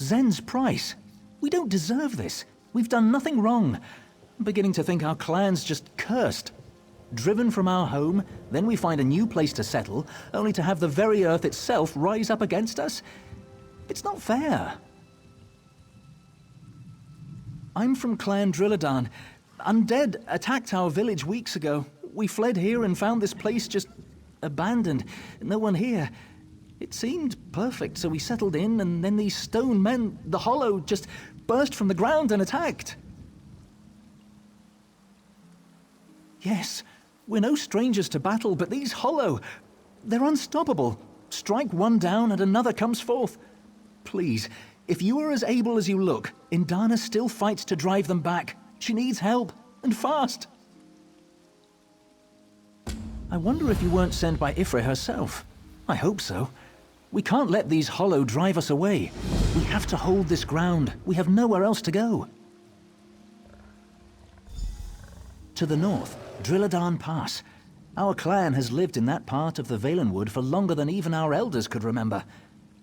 Zen's price. We don't deserve this. We've done nothing wrong. I'm beginning to think our clan's just cursed. Driven from our home, then we find a new place to settle, only to have the very earth itself rise up against us. It's not fair. I'm from Clan Drilladan. Undead attacked our village weeks ago. We fled here and found this place just abandoned. No one here. It seemed perfect, so we settled in, and then these stone men, the Hollow, just burst from the ground and attacked. Yes, we're no strangers to battle, but these Hollow, they're unstoppable. Strike one down and another comes forth. Please, if you are as able as you look, Indana still fights to drive them back. She needs help, and fast. I wonder if you weren't sent by Ifrit herself. I hope so. We can't let these Hollow drive us away. We have to hold this ground. We have nowhere else to go. To the north, Drilladan Pass. Our clan has lived in that part of the Valenwood for longer than even our elders could remember.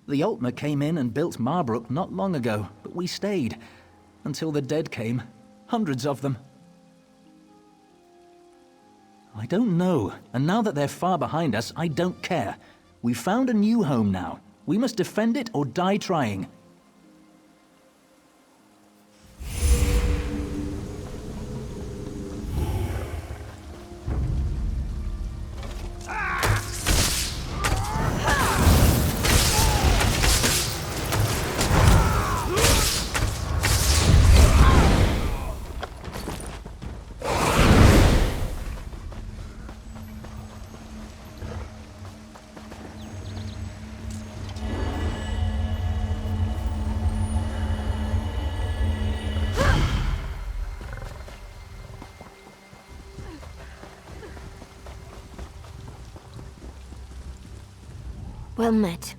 The Altmer came in and built Marbrook not long ago, but we stayed. Until the dead came. Hundreds of them. I don't know, and now that they're far behind us, I don't care. We've found a new home now. We must defend it or die trying. Well met.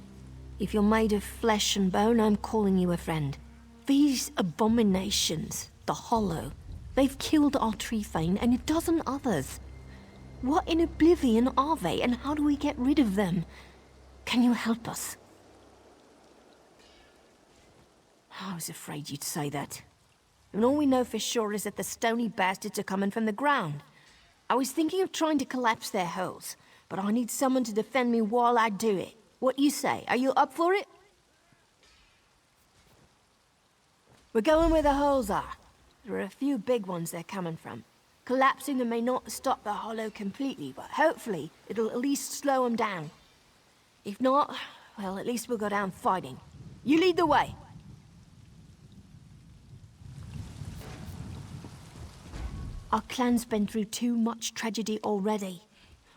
If you're made of flesh and bone, I'm calling you a friend. These abominations, the Hollow, they've killed our tree thane and a dozen others. What in oblivion are they, and how do we get rid of them? Can you help us? I was afraid you'd say that. And all we know for sure is that the stony bastards are coming from the ground. I was thinking of trying to collapse their holes, but I need someone to defend me while I do it. What you say? Are you up for it? We're going where the holes are. There are a few big ones they're coming from. Collapsing them may not stop the Hollow completely, but hopefully it'll at least slow them down. If not, well, at least we'll go down fighting. You lead the way. Our clan's been through too much tragedy already.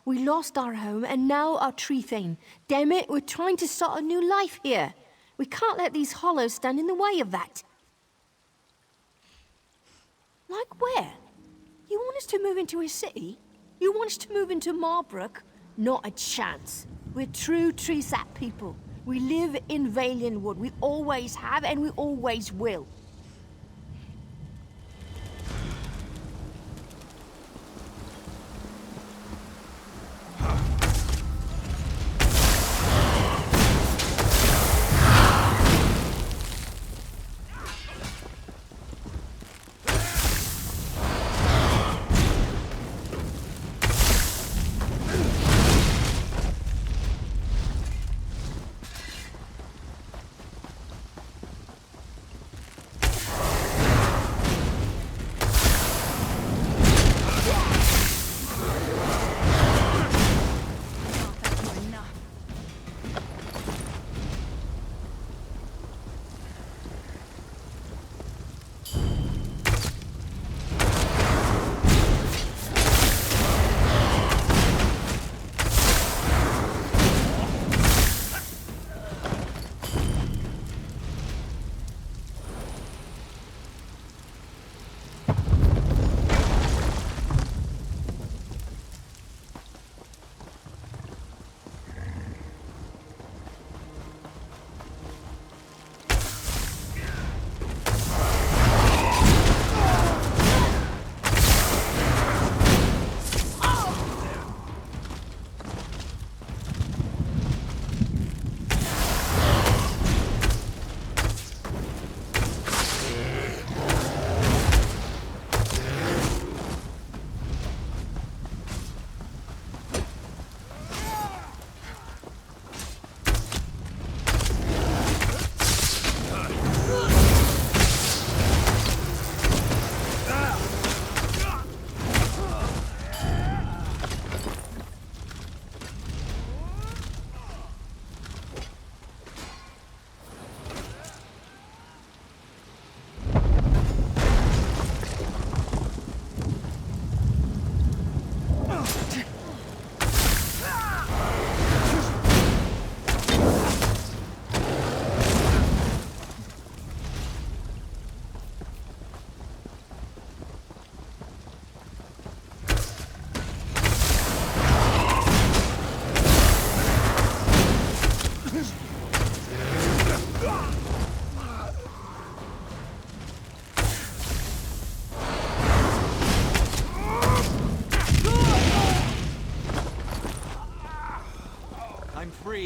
We lost our home, and now our tree thane. Damn it, we're trying to start a new life here. We can't let these Hollows stand in the way of that. Like where? You want us to move into a city? You want us to move into Marbrook? Not a chance. We're true tree-sap people. We live in Valenwood. We always have, and we always will.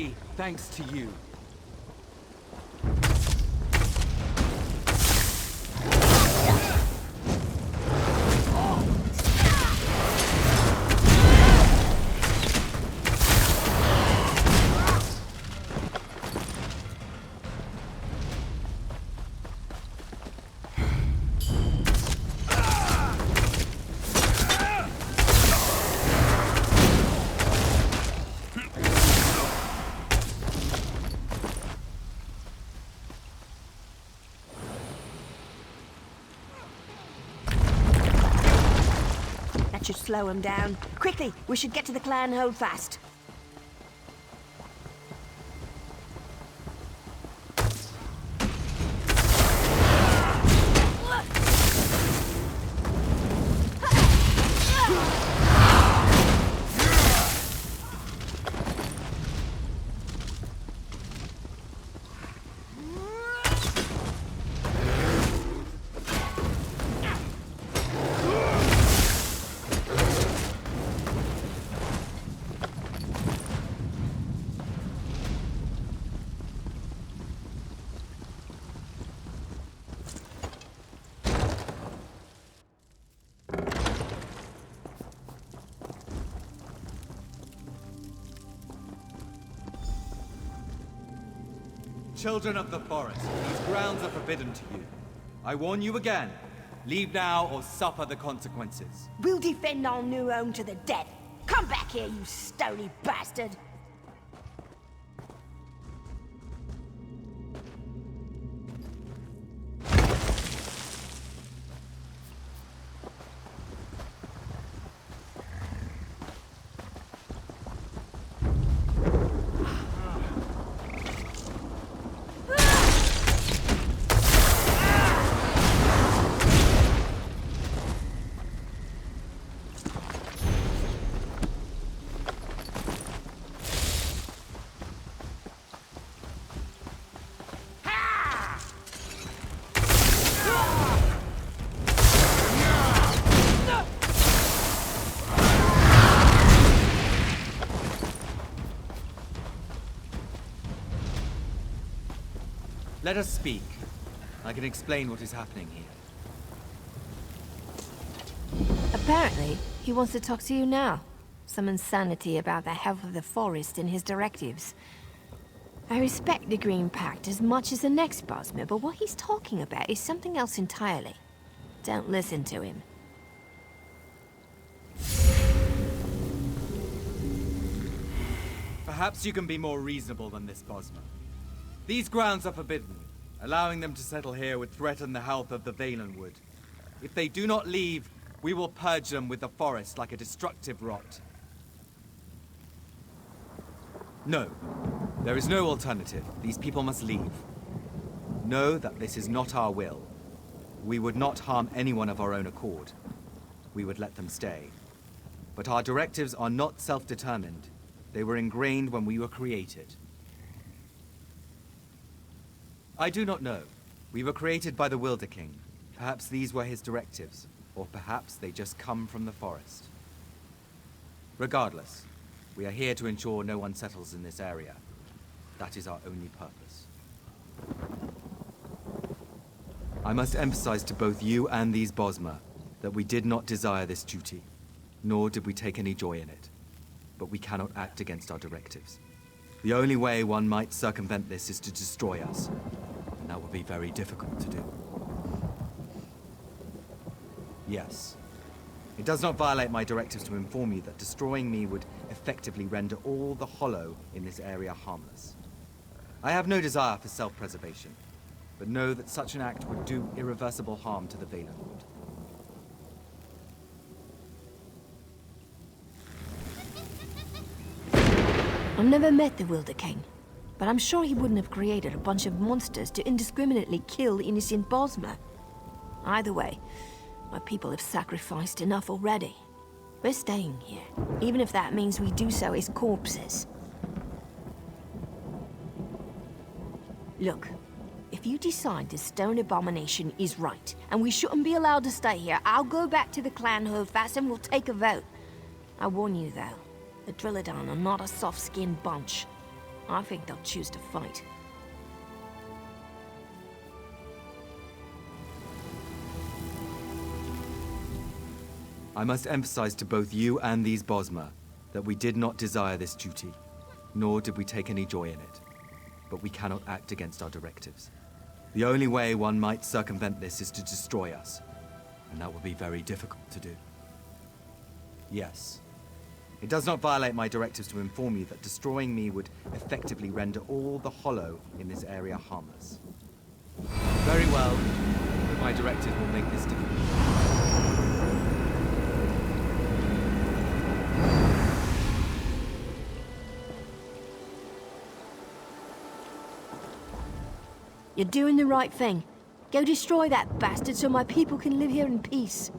be thanks to you. Should slow him down. Quickly, we should get to the clan hold fast. Children of the forest, these grounds are forbidden to you. I warn you again. Leave now or suffer the consequences. We'll defend our new home to the death. Come back here, you stony bastard! Let us speak. I can explain what is happening here. Apparently, he wants to talk to you now. Some insanity about the health of the forest and his directives. I respect the Green Pact as much as the next Bosmer, but what he's talking about is something else entirely. Don't listen to him. Perhaps you can be more reasonable than this, Bosmer. These grounds are forbidden. Allowing them to settle here would threaten the health of the Valenwood. If they do not leave, we will purge them with the forest like a destructive rot. No. There is no alternative. These people must leave. Know that this is not our will. We would not harm anyone of our own accord. We would let them stay. But our directives are not self-determined. They were ingrained when we were created. I do not know. We were created by the Wilder King. Perhaps these were his directives, or perhaps they just come from the forest. Regardless, we are here to ensure no one settles in this area. That is our only purpose. I must emphasize to both you and these Bosmer that we did not desire this duty, nor did we take any joy in it. But we cannot act against our directives. The only way one might circumvent this is to destroy us. And that would be very difficult to do. Yes. It does not violate my directives to inform you that destroying me would effectively render all the hollow in this area harmless. I have no desire for self-preservation, but know that such an act would do irreversible harm to the Valenwood. I've never met the Wilder King, but I'm sure he wouldn't have created a bunch of monsters to indiscriminately kill innocent Bosmer. Either way, my people have sacrificed enough already. We're staying here, even if that means we do so as corpses. Look, if you decide the stone abomination is right, and we shouldn't be allowed to stay here, I'll go back to the clan holdfast and we'll take a vote. I warn you though, the Drillodon are not a soft-skinned bunch. I think they'll choose to fight. I must emphasize to both you and these Bosmer that we did not desire this duty, nor did we take any joy in it. But we cannot act against our directives. The only way one might circumvent this is to destroy us, and that will be very difficult to do. Yes. It does not violate my directives to inform you that destroying me would effectively render all the hollow in this area harmless. Very well, but my directive will make this difficult. You're doing the right thing. Go destroy that bastard so my people can live here in peace.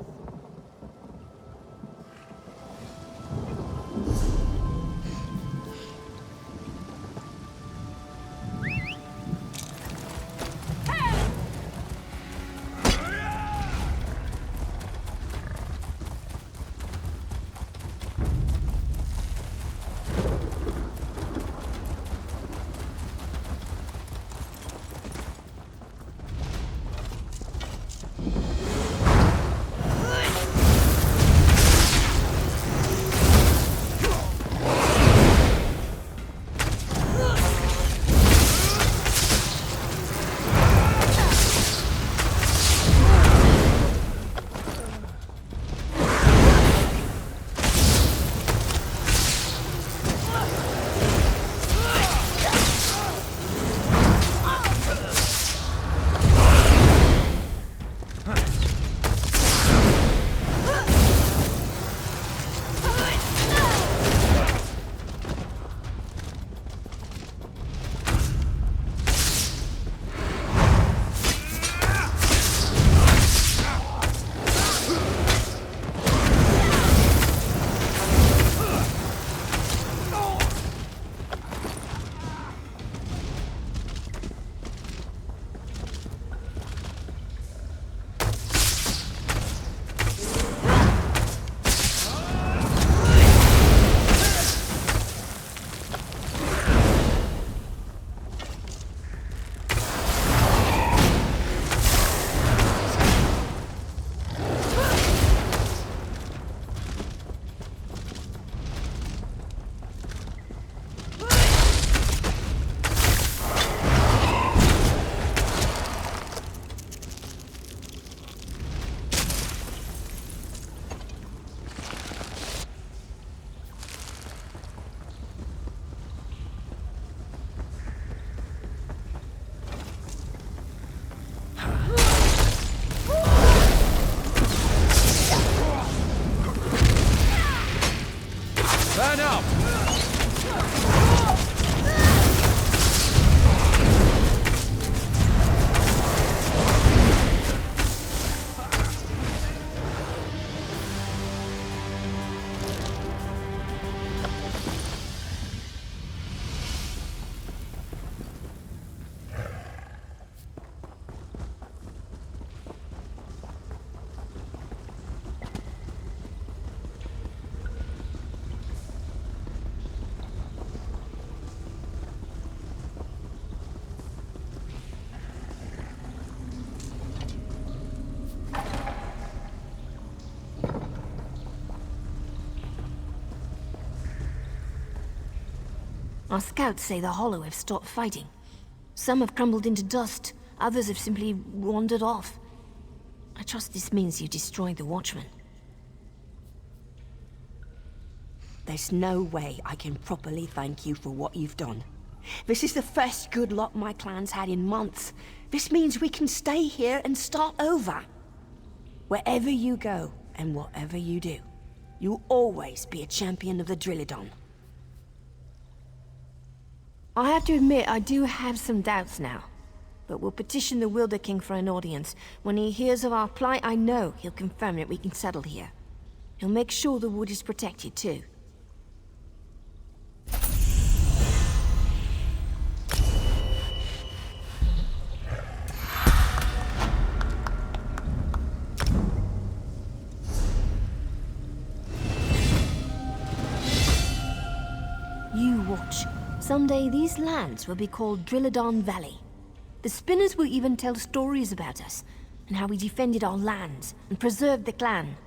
Our scouts say the Hollow have stopped fighting. Some have crumbled into dust, others have simply wandered off. I trust this means you destroyed the Watchman. There's no way I can properly thank you for what you've done. This is the first good luck my clan's had in months. This means we can stay here and start over. Wherever you go, and whatever you do, you'll always be a champion of the Drillidon. I have to admit, I do have some doubts now. But we'll petition the Wilder King for an audience. When he hears of our plight, I know he'll confirm that we can settle here. He'll make sure the wood is protected, too. You watch. Someday these lands will be called Drilladon Valley. The spinners will even tell stories about us, and how we defended our lands and preserved the clan.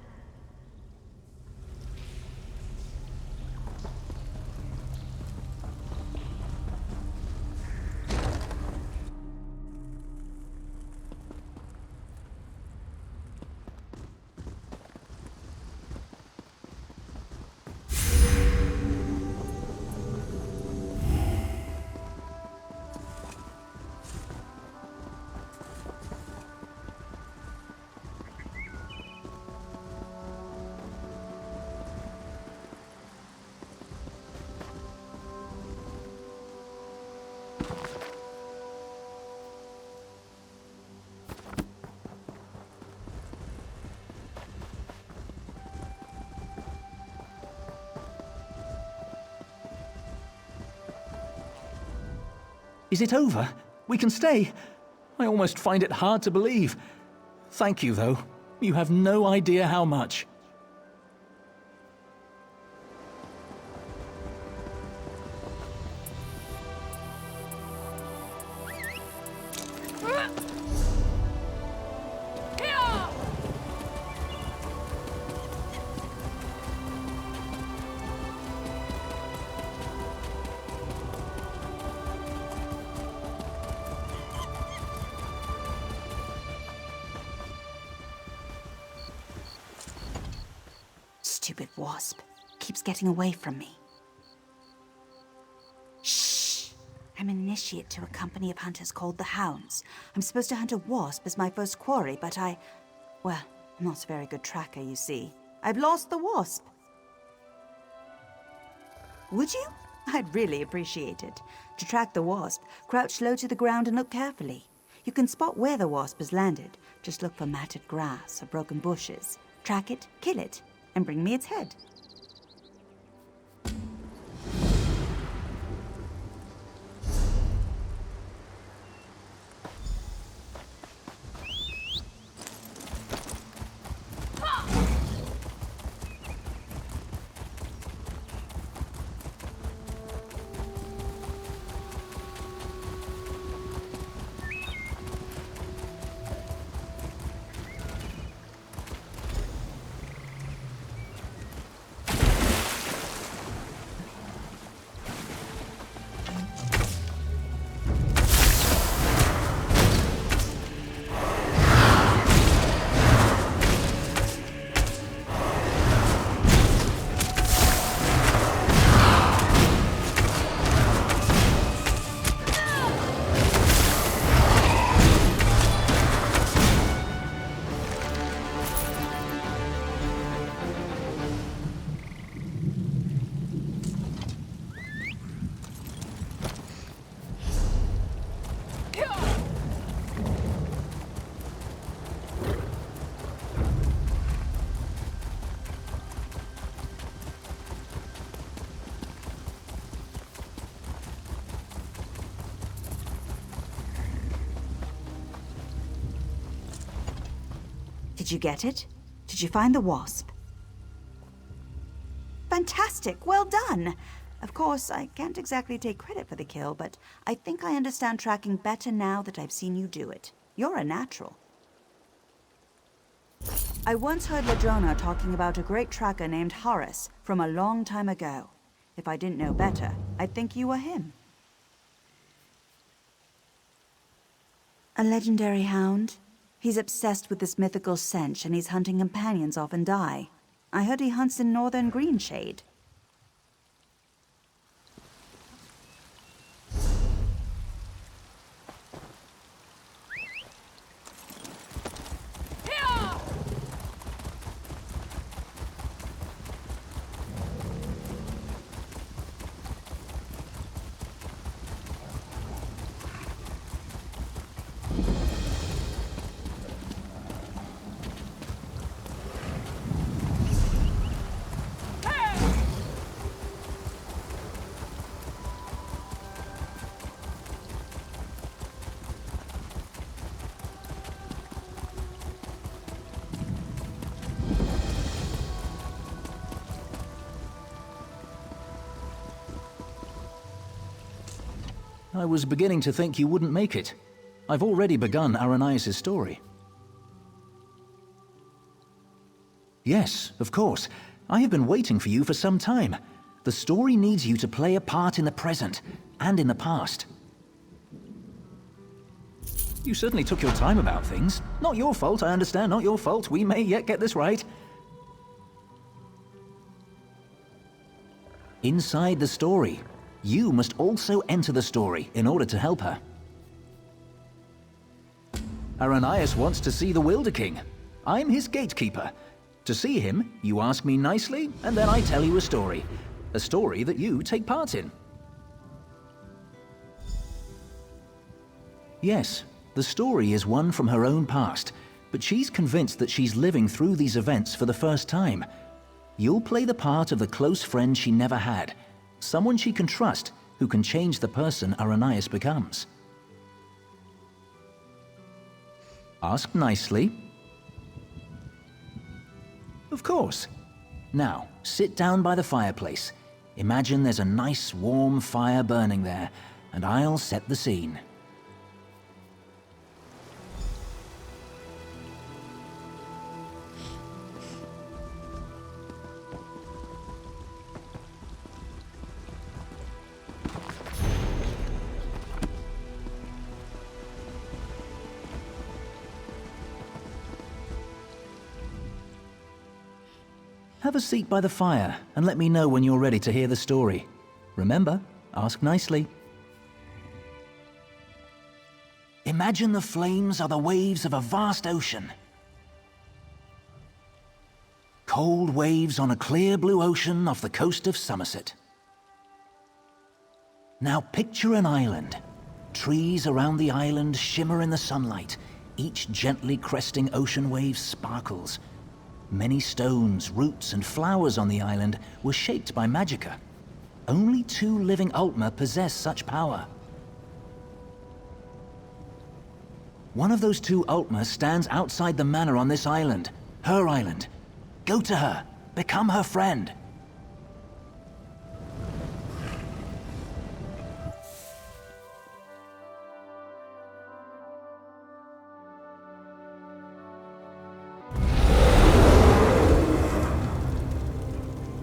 Is it over? We can stay? I almost find it hard to believe. Thank you, though. You have no idea how much. Stupid wasp. Keeps getting away from me. Shh! I'm an initiate to a company of hunters called the Hounds. I'm supposed to hunt a wasp as my first quarry, but well, I'm not a very good tracker, you see. I've lost the wasp. Would you? I'd really appreciate it. To track the wasp, crouch low to the ground and look carefully. You can spot where the wasp has landed. Just look for matted grass or broken bushes. Track it, kill it, and bring me its head. Did you get it? Did you find the wasp? Fantastic! Well done! Of course, I can't exactly take credit for the kill, but I think I understand tracking better now that I've seen you do it. You're a natural. I once heard Ladrona talking about a great tracker named Horace from a long time ago. If I didn't know better, I'd think you were him. A legendary hound? He's obsessed with this mythical stench, and his hunting companions often die. I heard he hunts in northern Greenshade. I was beginning to think you wouldn't make it. I've already begun Aranias' story. Yes, of course. I have been waiting for you for some time. The story needs you to play a part in the present and in the past. You certainly took your time about things. Not your fault, I understand, not your fault. We may yet get this right. Inside the story, you must also enter the story in order to help her. Aranias wants to see the Wilder King. I'm his gatekeeper. To see him, you ask me nicely, and then I tell you a story. A story that you take part in. Yes, the story is one from her own past, but she's convinced that she's living through these events for the first time. You'll play the part of the close friend she never had, someone she can trust who can change the person Aranias becomes. Ask nicely. Of course. Now, sit down by the fireplace. Imagine there's a nice warm fire burning there, and I'll set the scene. Have a seat by the fire and let me know when you're ready to hear the story. Remember, ask nicely. Imagine the flames are the waves of a vast ocean. Cold waves on a clear blue ocean off the coast of Somerset. Now picture an island. Trees around the island shimmer in the sunlight. Each gently cresting ocean wave sparkles. Many stones, roots, and flowers on the island were shaped by magicka. Only 2 living Altmer possess such power. One of those 2 Altmer stands outside the manor on this island. Her island. Go to her. Become her friend.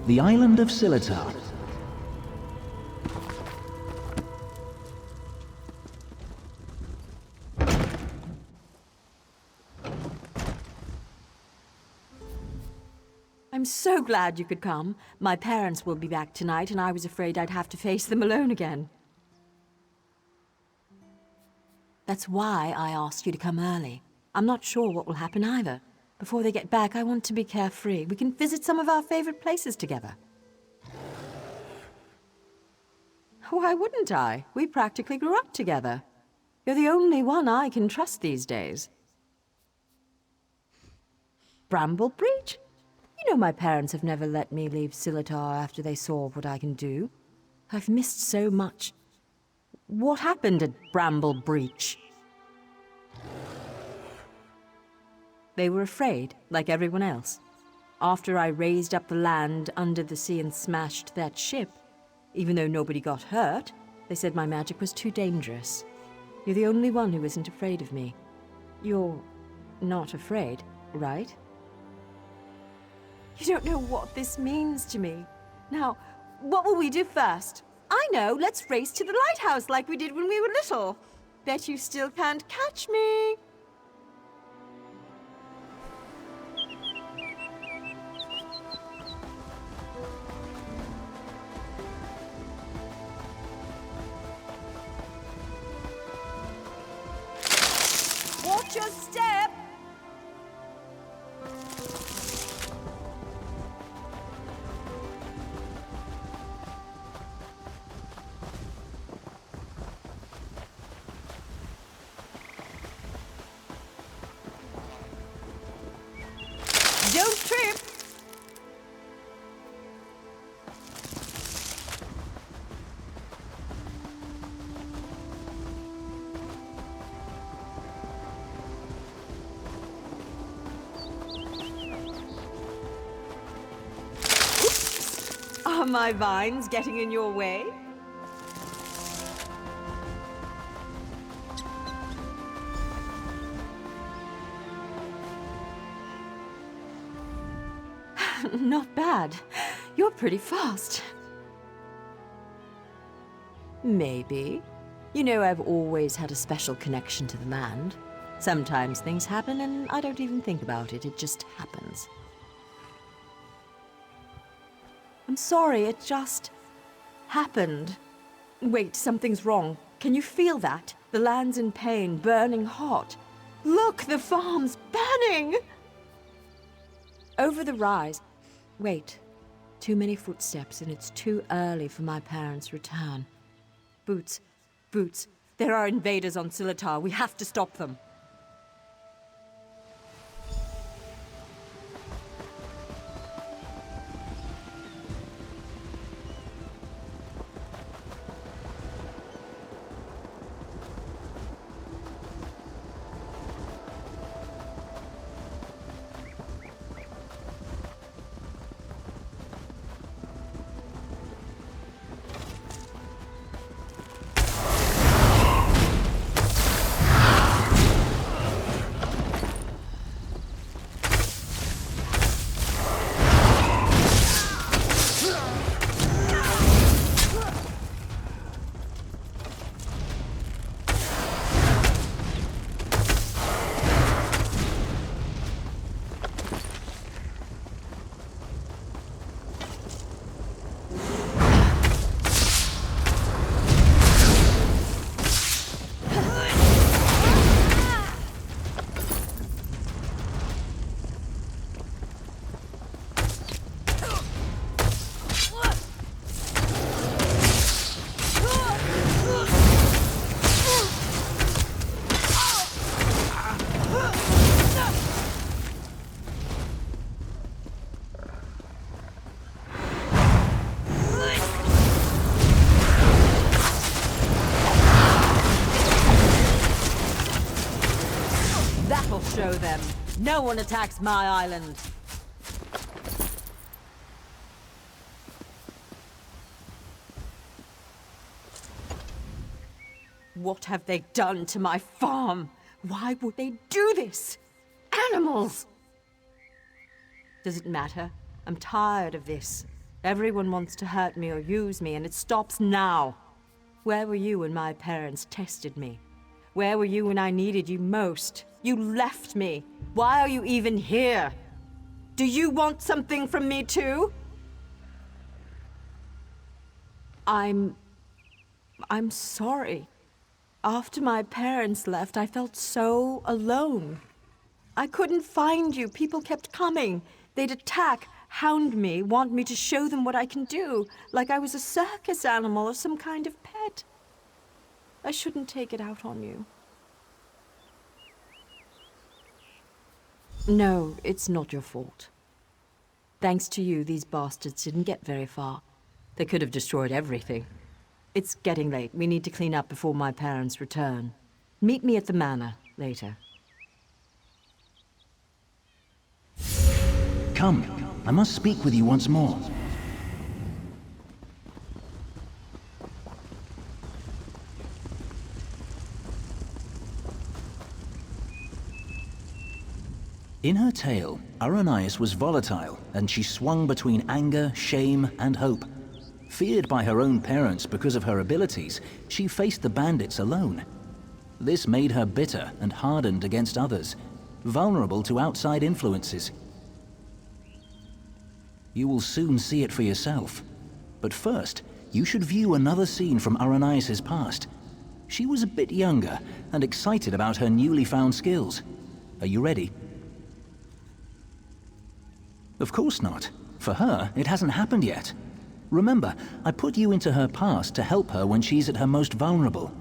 The island of Silitar. I'm so glad you could come. My parents will be back tonight, and I was afraid I'd have to face them alone again. That's why I asked you to come early. I'm not sure what will happen either. Before they get back, I want to be carefree. We can visit some of our favorite places together. Why wouldn't I? We practically grew up together. You're the only one I can trust these days. Bramble Breach? You know my parents have never let me leave Silitar after they saw what I can do. I've missed so much. What happened at Bramble Breach? They were afraid, like everyone else. After I raised up the land under the sea and smashed that ship, even though nobody got hurt, they said my magic was too dangerous. You're the only one who isn't afraid of me. You're not afraid, right? You don't know what this means to me. Now, what will we do first? I know, let's race to the lighthouse like we did when we were little. Bet you still can't catch me. Watch your step! Don't trip! Are my vines getting in your way? not bad. You're pretty fast. Maybe. You know, I've always had a special connection to the land. Sometimes things happen and I don't even think about it. It just happens. I'm sorry, it just happened. Wait, something's wrong. Can you feel that? The land's in pain, burning hot. Look, the farm's burning! Over the rise. Wait. Too many footsteps, and it's too early for my parents' return. Boots. Boots. There are invaders on Silitar. We have to stop them. Show them. No one attacks my island. What have they done to my farm? Why would they do this? Animals! Does it matter? I'm tired of this. Everyone wants to hurt me or use me, and it stops now. Where were you when my parents tested me? Where were you when I needed you most? You left me. Why are you even here? Do you want something from me too? I'm sorry. After my parents left, I felt so alone. I couldn't find you. People kept coming. They'd attack, hound me, want me to show them what I can do, like I was a circus animal or some kind of pet. I shouldn't take it out on you. No, it's not your fault. Thanks to you, these bastards didn't get very far. They could have destroyed everything. It's getting late. We need to clean up before my parents return. Meet me at the manor later. Come, I must speak with you once more. In her tale, Aranias was volatile, and she swung between anger, shame, and hope. Feared by her own parents because of her abilities, she faced the bandits alone. This made her bitter and hardened against others, vulnerable to outside influences. You will soon see it for yourself. But first, you should view another scene from Aranias' past. She was a bit younger and excited about her newly found skills. Are you ready? Of course not. For her, it hasn't happened yet. Remember, I put you into her past to help her when she's at her most vulnerable.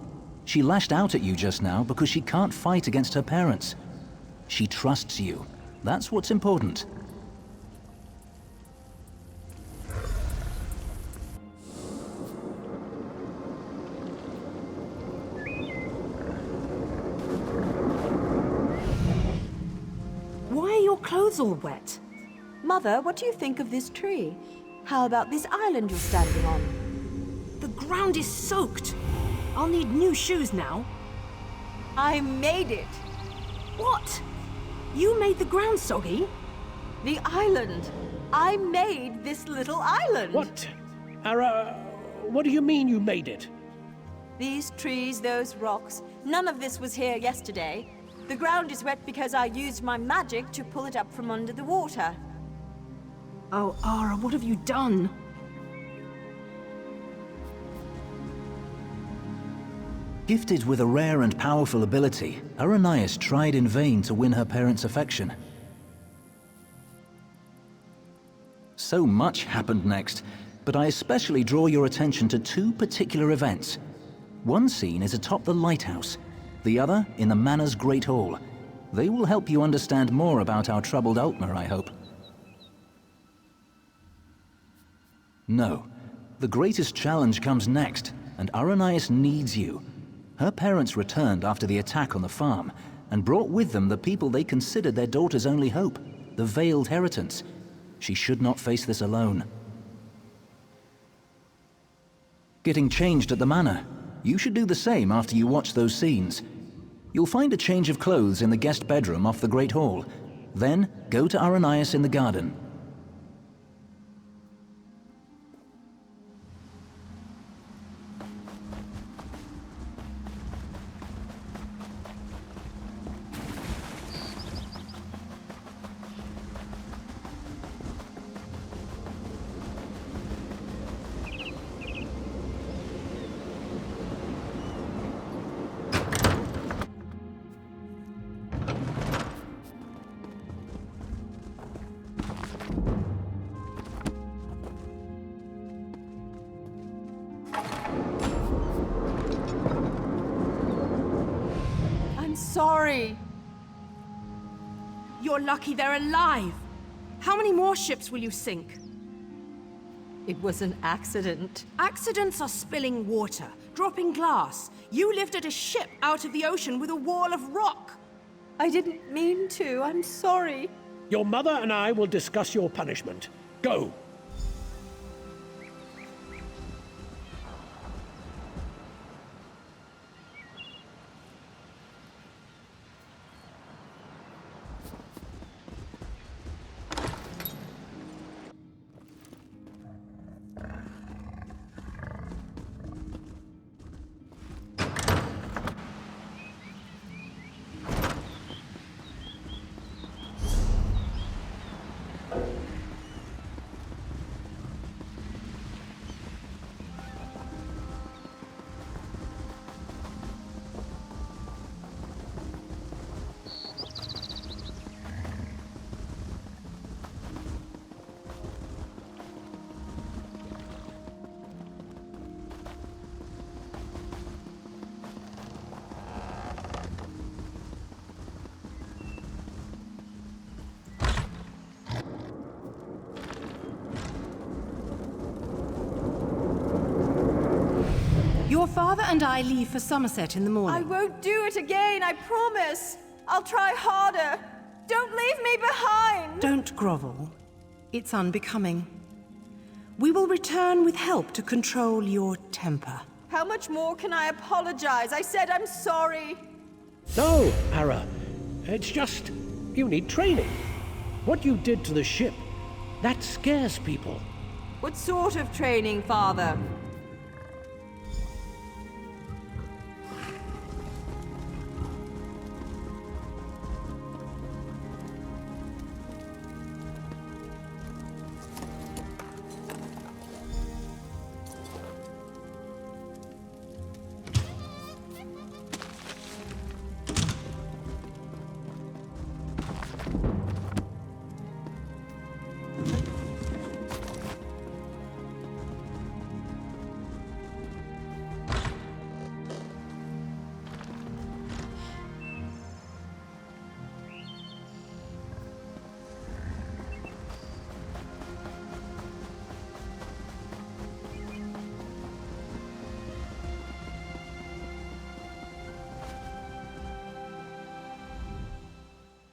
She lashed out at you just now because she can't fight against her parents. She trusts you. That's what's important. Why are your clothes all wet? Mother, what do you think of this tree? How about this island you're standing on? The ground is soaked. I'll need new shoes now. I made it. What? You made the ground soggy? The island. I made this little island. What? Ara, what do you mean you made it? These trees, those rocks, none of this was here yesterday. The ground is wet because I used my magic to pull it up from under the water. Oh, Ara, what have you done? Gifted with a rare and powerful ability, Aranias tried in vain to win her parents' affection. So much happened next, but I especially draw your attention to two particular events. One scene is atop the lighthouse, the other in the Manor's Great Hall. They will help you understand more about our troubled Altmer, I hope. No, the greatest challenge comes next, and Aranias needs you. Her parents returned after the attack on the farm, and brought with them the people they considered their daughter's only hope, the Veiled Heritance. She should not face this alone. Getting changed at the manor. You should do the same after you watch those scenes. You'll find a change of clothes in the guest bedroom off the Great Hall. Then, go to Aranias in the garden. Sorry. You're lucky they're alive. How many more ships will you sink? It was an accident. Accidents are spilling water, dropping glass. You lifted a ship out of the ocean with a wall of rock. I didn't mean to. I'm sorry. Your mother and I will discuss your punishment. Go. Your father and I leave for Somerset in the morning. I won't do it again, I promise. I'll try harder. Don't leave me behind. Don't grovel. It's unbecoming. We will return with help to control your temper. How much more can I apologize? I said I'm sorry. No, Ara. It's just, you need training. What you did to the ship, that scares people. What sort of training, Father?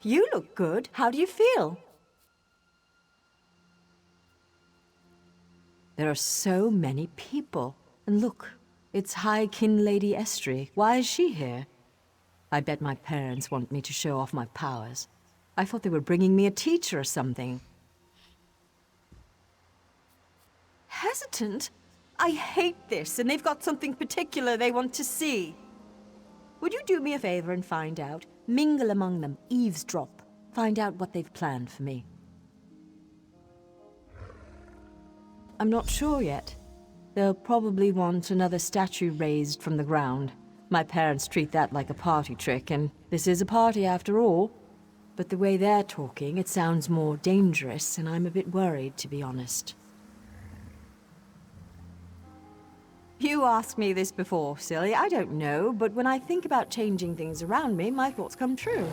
You look good. How do you feel? There are so many people. And look, it's High Kin Lady Estrie. Why is she here? I bet my parents want me to show off my powers. I thought they were bringing me a teacher or something. hesitant? I hate this, and they've got something particular they want to see. Would you do me a favor and find out? Mingle among them, eavesdrop. Find out what they've planned for me. I'm not sure yet. They'll probably want another statue raised from the ground. My parents treat that like a party trick, and this is a party after all. But the way they're talking, it sounds more dangerous, and I'm a bit worried, to be honest. You asked me this before, silly. I don't know, but when I think about changing things around me, my thoughts come true.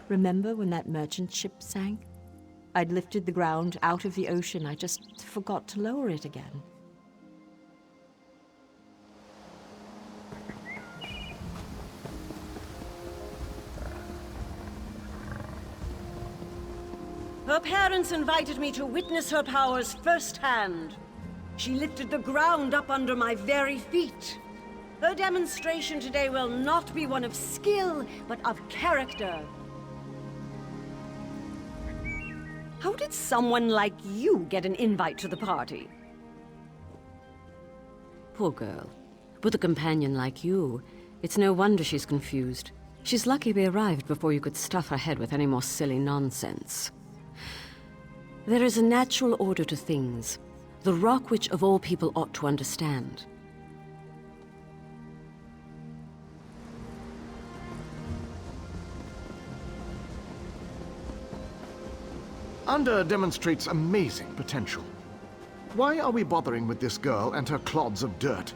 Remember when that merchant ship sank? I'd lifted the ground out of the ocean. I just forgot to lower it again. Her parents invited me to witness her powers firsthand. She lifted the ground up under my very feet. Her demonstration today will not be one of skill, but of character. How did someone like you get an invite to the party? Poor girl. With a companion like you, it's no wonder she's confused. She's lucky we arrived before you could stuff her head with any more silly nonsense. There is a natural order to things. The rock which of all people ought to understand. Under demonstrates amazing potential. Why are we bothering with this girl and her clods of dirt?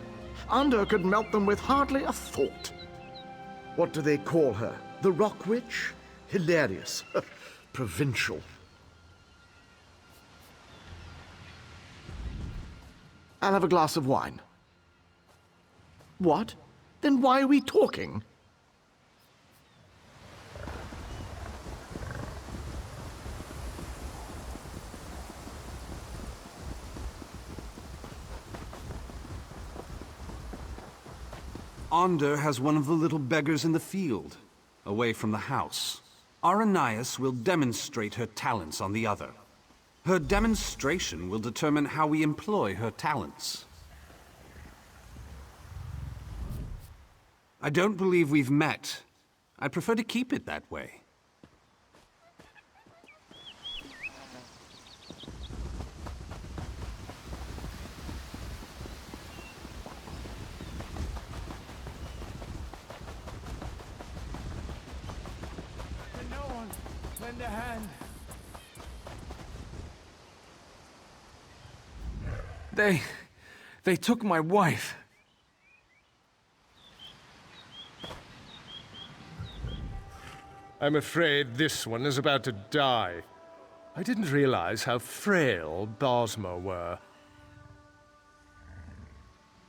Under could melt them with hardly a thought. What do they call her? The Rock Witch? Hilarious. Provincial. I'll have a glass of wine. What? Then why are we talking? Onder has one of the little beggars in the field, away from the house. Aranias will demonstrate her talents on the other. Her demonstration will determine how we employ her talents. I don't believe we've met. I prefer to keep it that way. Can no one lend a hand? They took my wife. I'm afraid this one is about to die. I didn't realize how frail Bosmer were.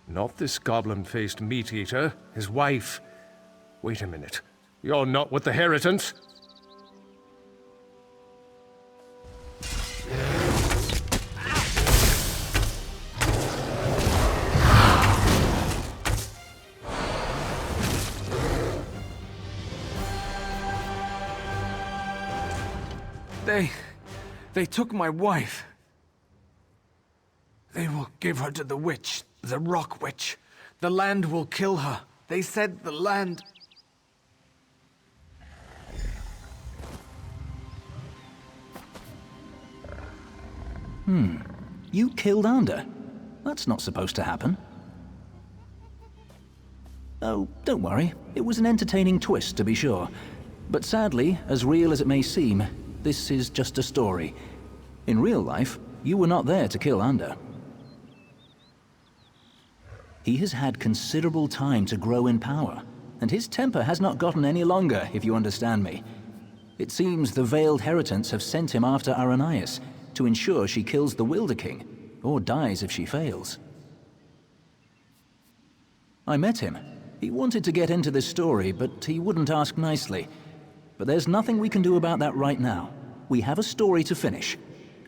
Not this goblin-faced meat-eater, his wife. Wait a minute. You're not with the Heritants? They took my wife. They will give her to the witch, the Rock Witch. The land will kill her. They said the land... You killed Ander? That's not supposed to happen. Oh, don't worry. It was an entertaining twist, to be sure. But sadly, as real as it may seem, this is just a story. In real life, you were not there to kill Ander. He has had considerable time to grow in power, and his temper has not gotten any longer, if you understand me. It seems the Veiled Heritants have sent him after Aranias to ensure she kills the Wilder King, or dies if she fails. I met him. He wanted to get into this story, but he wouldn't ask nicely. But there's nothing we can do about that right now. We have a story to finish.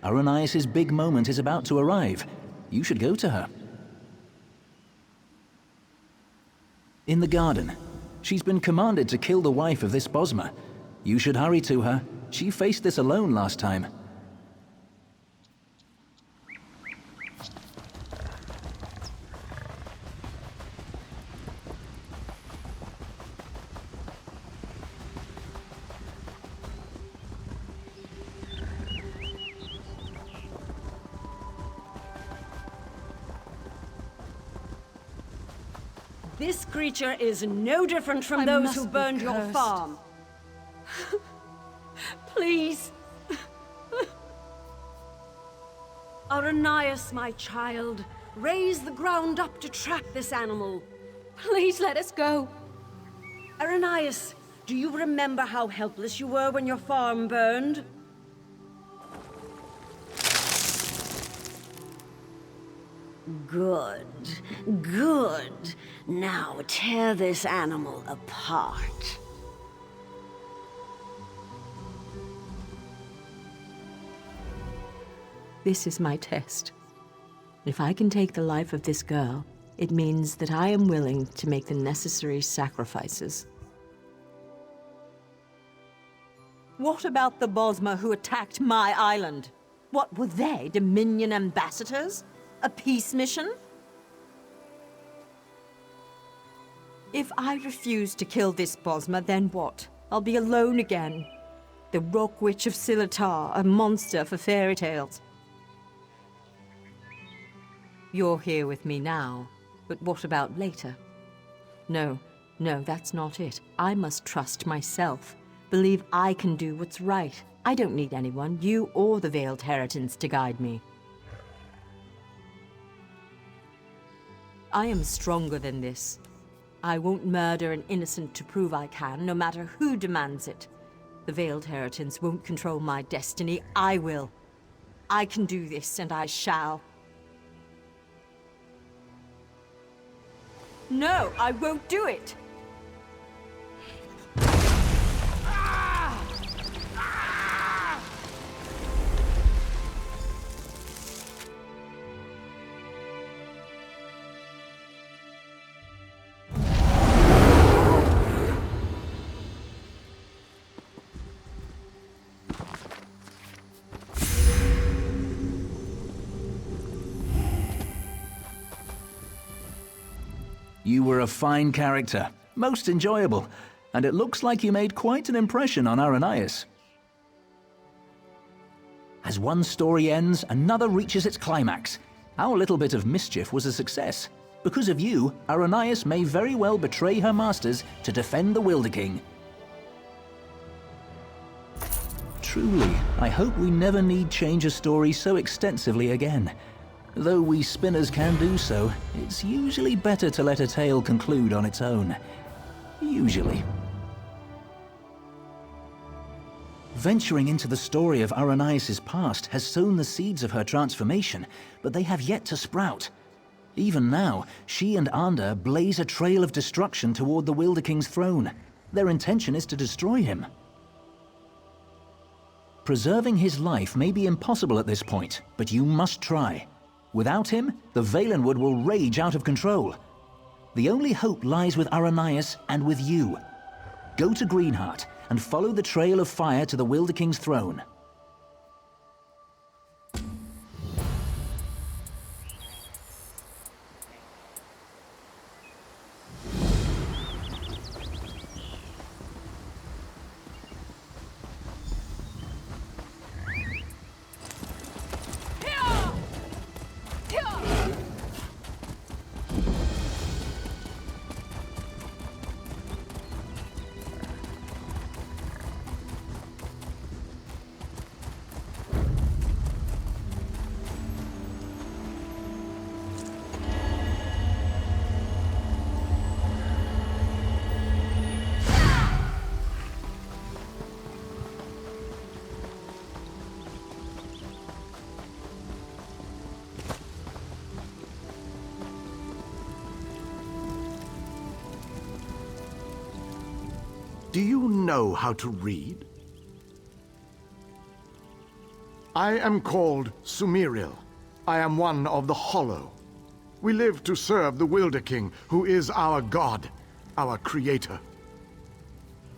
Aranias' big moment is about to arrive. You should go to her. In the garden. She's been commanded to kill the wife of this Bosmer. You should hurry to her. She faced this alone last time. This creature is no different from I those must who be burned your cursed. farm. Please. Aranias, my child, raise the ground up to trap this animal. Please let us go. Aranias, do you remember how helpless you were when your farm burned? Good, good. Now tear this animal apart. This is my test. If I can take the life of this girl, it means that I am willing to make the necessary sacrifices. What about the Bosmer who attacked my island? What were they, Dominion ambassadors? A peace mission? If I refuse to kill this Bosmer, then what? I'll be alone again. The Rock Witch of Silitar, a monster for fairy tales. You're here with me now, but what about later? No, that's not it. I must trust myself. Believe I can do what's right. I don't need anyone, you or the Veiled Heritance, to guide me. I am stronger than this. I won't murder an innocent to prove I can, no matter who demands it. The Veiled Heritance won't control my destiny. I will. I can do this, and I shall. No, I won't do it! You were a fine character, most enjoyable, and it looks like you made quite an impression on Aranias. As one story ends, another reaches its climax. Our little bit of mischief was a success. Because of you, Aranias may very well betray her masters to defend the Wilder King. Truly, I hope we never need change a story so extensively again. Though we spinners can do so, it's usually better to let a tale conclude on its own. Usually. Venturing into the story of Aranias' past has sown the seeds of her transformation, but they have yet to sprout. Even now, she and Ander blaze a trail of destruction toward the Wilder King's throne. Their intention is to destroy him. Preserving his life may be impossible at this point, but you must try. Without him, the Valenwood will rage out of control. The only hope lies with Aranias and with you. Go to Greenheart and follow the trail of fire to the Wilder King's throne. Do you know how to read? I am called Sumiril. I am one of the Hollow. We live to serve the Wilder King, who is our god, our creator.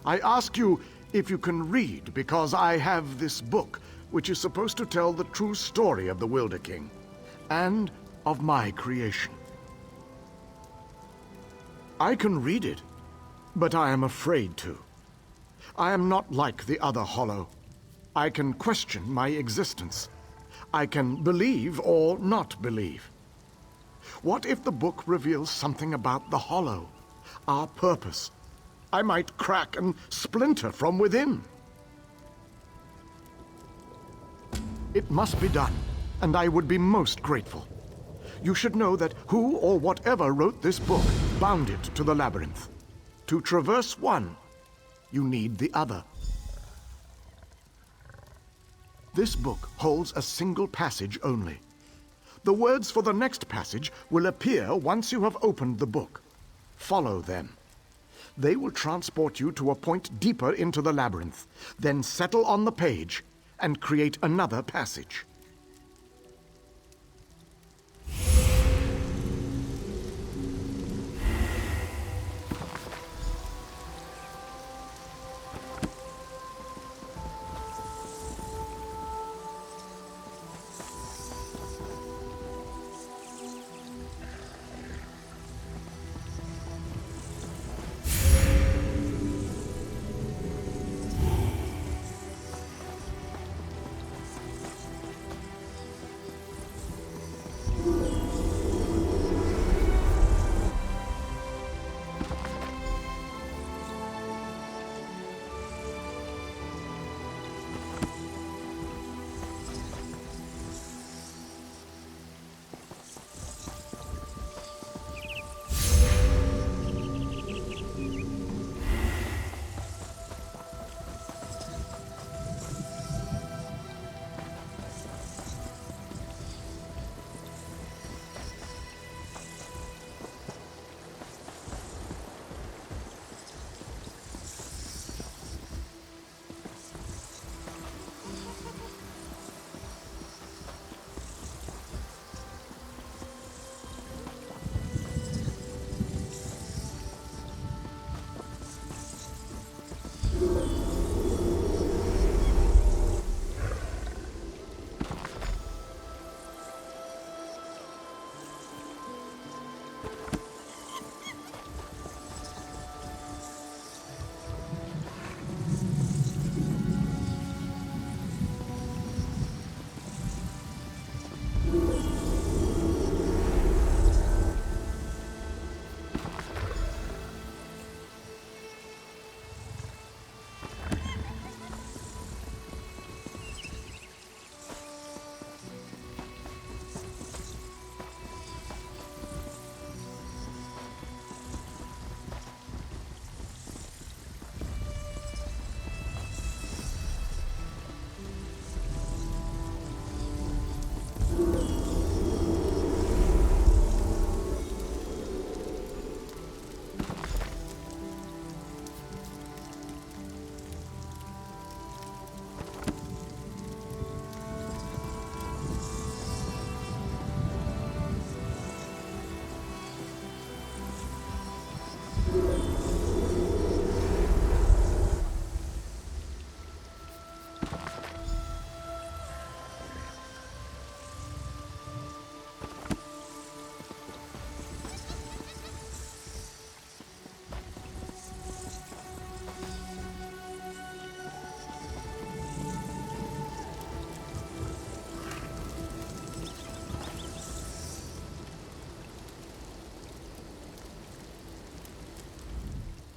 I ask you if you can read, because I have this book, which is supposed to tell the true story of the Wilder King, and of my creation. I can read it, but I am afraid to. I am not like the other Hollow. I can question my existence. I can believe or not believe. What if the book reveals something about the Hollow? Our purpose? I might crack and splinter from within. It must be done, and I would be most grateful. You should know that who or whatever wrote this book bound it to the labyrinth. To traverse one, you need the other. This book holds a single passage only. The words for the next passage will appear once you have opened the book. Follow them. They will transport you to a point deeper into the labyrinth, then settle on the page and create another passage.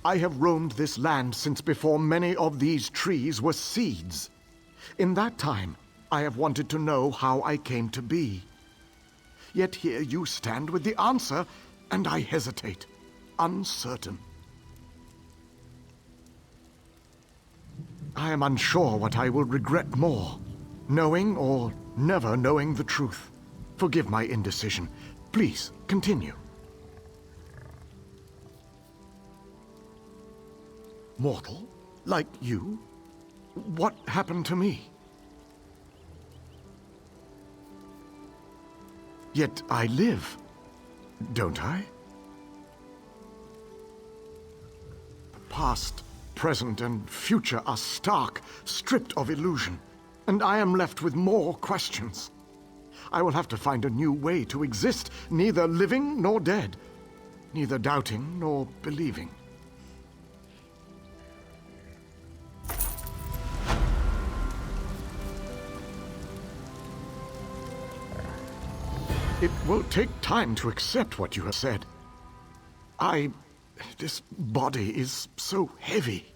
I have roamed this land since before many of these trees were seeds. In that time, I have wanted to know how I came to be. Yet here you stand with the answer, and I hesitate, uncertain. I am unsure what I will regret more, knowing or never knowing the truth. Forgive my indecision. Please, continue. Mortal? Like you? What happened to me? Yet I live, don't I? Past, present, and future are stark, stripped of illusion, and I am left with more questions. I will have to find a new way to exist, neither living nor dead, neither doubting nor believing. It will take time to accept what you have said. This body is so heavy.